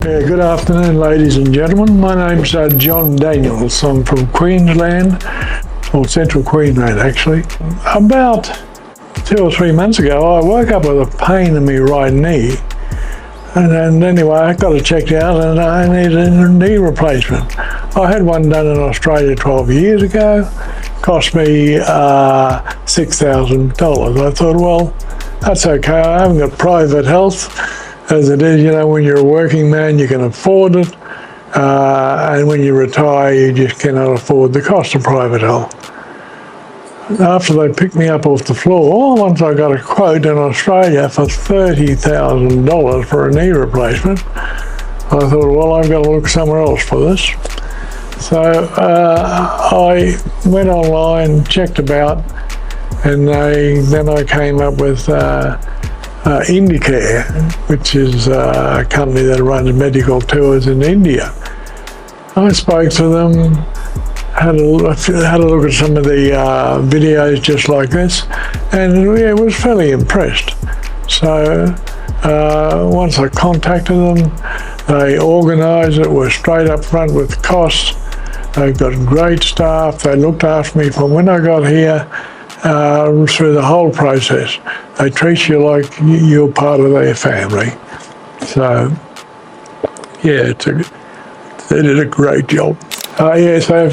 Good afternoon, ladies and gentlemen. My name's John Daniels. I'm from Queensland, or Central Queensland actually. About 2 or 3 months ago, I woke up with a pain in my right knee. And anyway, I got it checked out and I needed a knee replacement. I had one done in Australia 12 years ago. Cost me $6,000. I thought, well, that's okay. I haven't got private health. As it is, when you're a working man, you can afford it. And when you retire, you just cannot afford the cost of private health. After they picked me up off the floor, once I got a quote in Australia for $30,000 for a knee replacement, I thought, well, I've got to look somewhere else for this. So I went online, checked about, and then I came up with IndiCure, which is a company that runs medical tours in India. I spoke to them, had a look at some of the videos just like this, and was fairly impressed. So once I contacted them, they organised it, were straight up front with costs. They've got great staff. They looked after me from when I got here through the whole process. They treat you like you're part of their family. So, yeah, they did a great job. So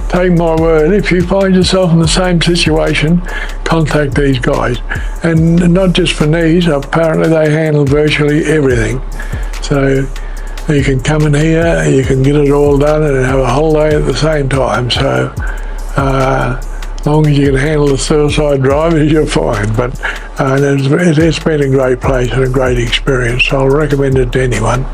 take my word, if you find yourself in the same situation, contact these guys. And not just for knees, apparently they handle virtually everything. So you can come in here, you can get it all done and have a holiday at the same time. So as long as you can handle the suicide drivers, you're fine. But it's been a great place and a great experience, so I'll recommend it to anyone.